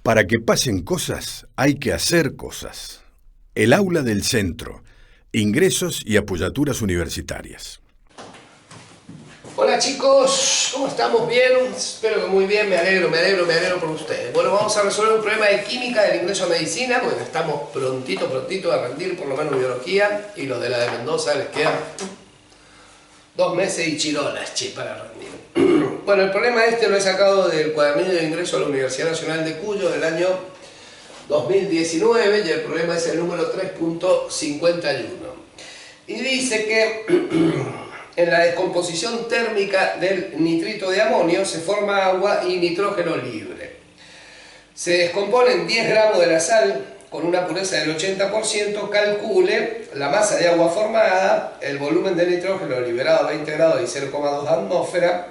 Para que pasen cosas, hay que hacer cosas. El aula del centro. Ingresos y apoyaturas universitarias. Hola chicos, ¿cómo estamos? ¿Bien? Espero que muy bien, me alegro por ustedes. Bueno, vamos a resolver un problema de química del ingreso a medicina, porque estamos prontito a rendir por lo menos biología, y los de la de Mendoza les quedan 2 meses y chirolas, para rendir. Bueno, el problema este lo he sacado del cuadernillo de ingreso a la Universidad Nacional de Cuyo del año 2019, y el problema es el número 3.51. Y dice que en la descomposición térmica del nitrito de amonio se forma agua y nitrógeno libre. Se descomponen 10 gramos de la sal con una pureza del 80%, calcule la masa de agua formada, el volumen de nitrógeno liberado a 20 grados y 0,2 atmósfera.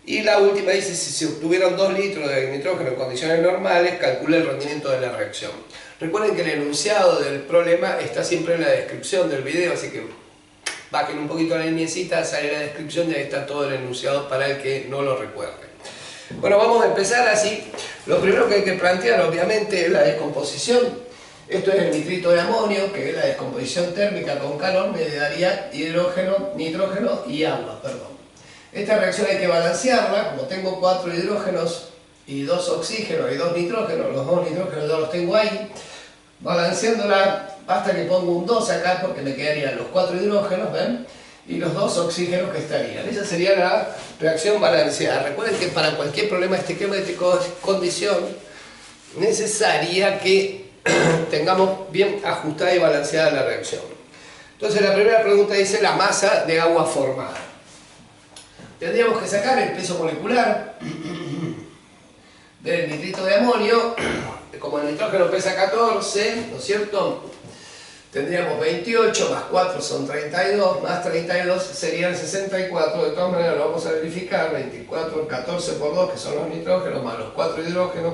Y la última dice, si se obtuvieron 2 litros de nitrógeno en condiciones normales, calcule el rendimiento de la reacción. Recuerden que el enunciado del problema está siempre en la descripción del video, así que bajen un poquito la liniecita, sale la descripción y ahí está todo el enunciado para el que no lo recuerde. Bueno, vamos a empezar así. Lo primero que hay que plantear obviamente es la descomposición. Esto es el nitrito de amonio, que es la descomposición térmica con calor, me daría hidrógeno, nitrógeno y agua, Esta reacción hay que balancearla, como tengo 4 hidrógenos y 2 oxígenos y 2 nitrógenos, los 2 nitrógenos ya los tengo ahí, balanceándola basta que pongo un 2 acá porque me quedarían los 4 hidrógenos, ¿ven? Y los 2 oxígenos que estarían. Esa sería la reacción balanceada. Recuerden que para cualquier problema de estequiométrico de condición necesaria que tengamos bien ajustada y balanceada la reacción. Entonces la primera pregunta dice la masa de agua formada. Tendríamos que sacar el peso molecular del nitrito de amonio. Como el nitrógeno pesa 14, ¿no es cierto? Tendríamos 28, más 4 son 32, más 32 serían 64. De todas maneras lo vamos a verificar. 24, 14 por 2, que son los nitrógenos, más los 4 hidrógenos,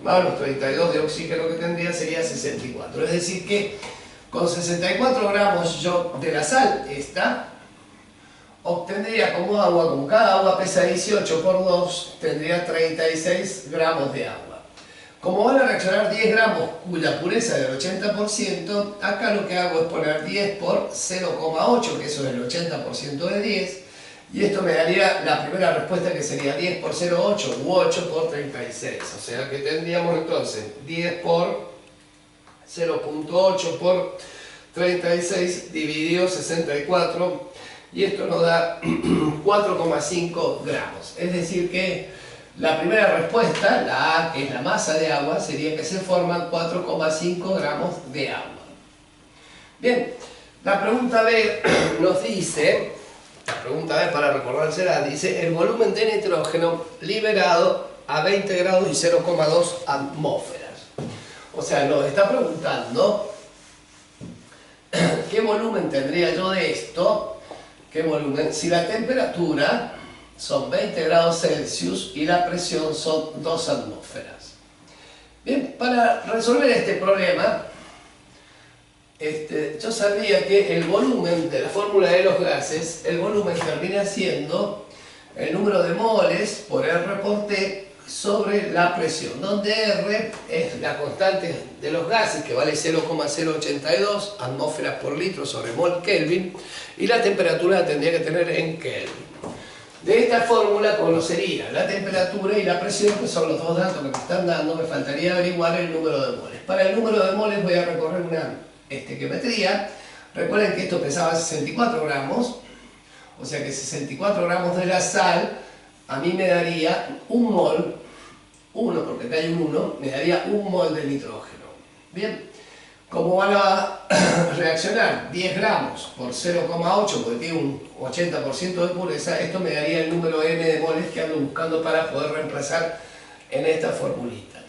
más los 32 de oxígeno que tendría, sería 64. Es decir que con 64 gramos yo de la sal esta, obtendría como agua, como cada agua pesa 18 por 2, tendría 36 gramos de agua. Como van a reaccionar 10 gramos cuya pureza es del 80%, acá lo que hago es poner 10 por 0,8, que eso es el 80% de 10, y esto me daría la primera respuesta, que sería 10 por 0,8 u 8 por 36. O sea que tendríamos entonces 10 por 0,8 por 36 dividido 64, y esto nos da 4,5 gramos. Es decir que la primera respuesta, la A, que es la masa de agua, sería que se forman 4,5 gramos de agua. Bien, la pregunta B nos dice, la pregunta B para recordársela, dice el volumen de nitrógeno liberado a 20 grados y 0,2 atmósferas. O sea, nos está preguntando qué volumen tendría yo de esto, qué volumen, si la temperatura son 20 grados Celsius y la presión son 2 atmósferas. Bien, para resolver este problema, yo sabía que el volumen de la fórmula de los gases, el volumen termina siendo el número de moles por R por T sobre la presión, donde R es la constante de los gases, que vale 0,082 atmósferas por litro sobre mol Kelvin, y la temperatura la tendría que tener en Kelvin. De esta fórmula conocería la temperatura y la presión, que son los dos datos que me están dando. Me faltaría averiguar el número de moles. Para el número de moles voy a recorrer una estequiometría. Recuerden que esto pesaba 64 gramos, o sea que 64 gramos de la sal a mí me daría un mol, 1 porque acá hay un 1, me daría un mol de nitrógeno. Bien. Como van a reaccionar 10 gramos por 0,8, porque tiene un 80% de pureza, esto me daría el número n de moles que ando buscando para poder reemplazar en esta formulita.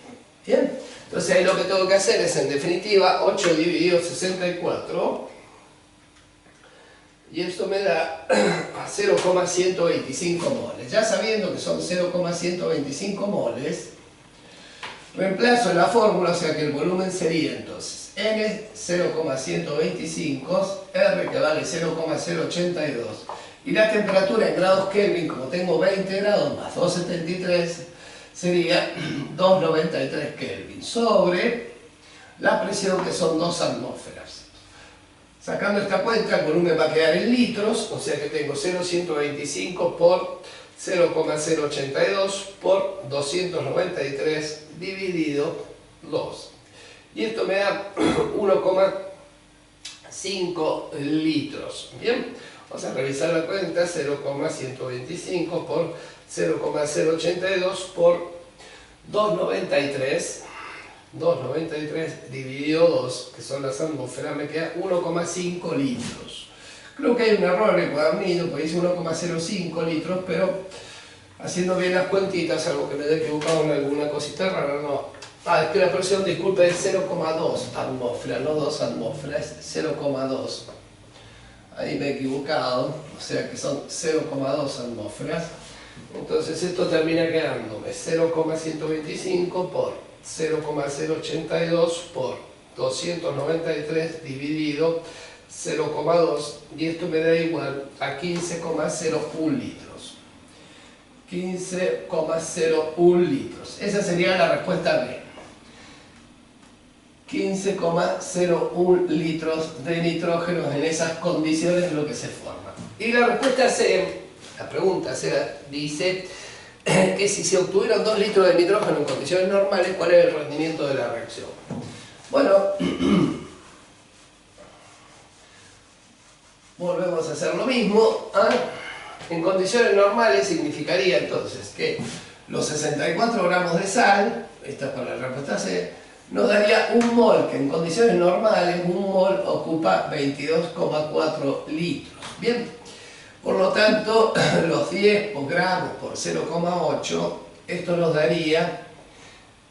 Bien, entonces ahí lo que tengo que hacer es, en definitiva, 8 dividido 64, y esto me da a 0,125 moles. Ya sabiendo que son 0,125 moles, reemplazo en la fórmula, o sea que el volumen sería entonces N 0,125, R que vale 0,082, y la temperatura en grados Kelvin, como tengo 20 grados más 273, sería 293 Kelvin sobre la presión, que son 2 atmósferas. Sacando esta cuenta, el volumen va a quedar en litros, o sea que tengo 0,125 por 0,082 por 293 dividido 2. Y esto me da 1,5 litros. Bien, vamos a revisar la cuenta. 0,125 por 0,082 por 293 dividido 2, que son las atmósferas, me queda 1,5 litros. Creo que hay un error en el cuadernillo, porque dice 1,05 litros, pero haciendo bien las cuentitas, algo que me he equivocado en alguna cosita rara, no. Es que la presión, disculpe, es 0,2 atmósferas, no 2 atmósferas, es 0,2. Ahí me he equivocado, o sea que son 0,2 atmósferas. Entonces esto termina quedándome 0,125 por 0,082 por 293 dividido 0,2, y esto me da igual a 15,01 litros. 15,01 litros. Esa sería la respuesta B. 15,01 litros de nitrógeno en esas condiciones es lo que se forma. Y la respuesta C, la pregunta C, dice que si se obtuvieron 2 litros de nitrógeno en condiciones normales, ¿cuál es el rendimiento de la reacción? Bueno, volvemos a hacer lo mismo. En condiciones normales significaría entonces que los 64 gramos de sal, esta es para la respuesta C, nos daría un mol, que en condiciones normales un mol ocupa 22,4 litros. Bien, por lo tanto, los 10 gramos por 0,8, esto nos daría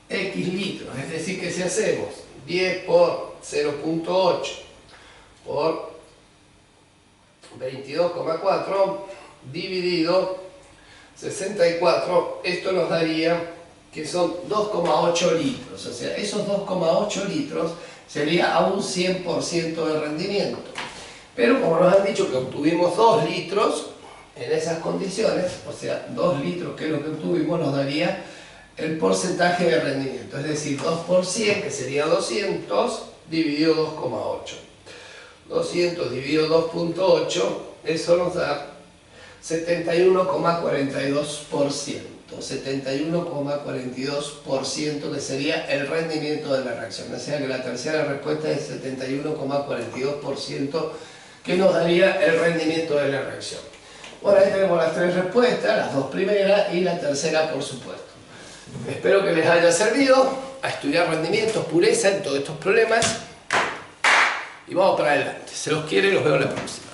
X litros. Es decir, que si hacemos 10 por 0,8 por 22,4 dividido 64, esto nos daría que son 2,8 litros. O sea, esos 2,8 litros sería a un 100% de rendimiento. Pero como nos han dicho que obtuvimos 2 litros en esas condiciones, o sea, 2 litros que es lo que obtuvimos, nos daría el porcentaje de rendimiento. Es decir, 2 por 100, que sería 200, dividido 2,8. 200 dividido 2,8, eso nos da 71,42%. 71,42%, que sería el rendimiento de la reacción. O sea que la tercera respuesta es 71,42%, que nos daría el rendimiento de la reacción. Bueno, ahí tenemos las 3 respuestas, las 2 primeras y la tercera, por supuesto. Espero que les haya servido a estudiar rendimientos, pureza en todos estos problemas. Y vamos para adelante. Se los quiere y los veo la próxima.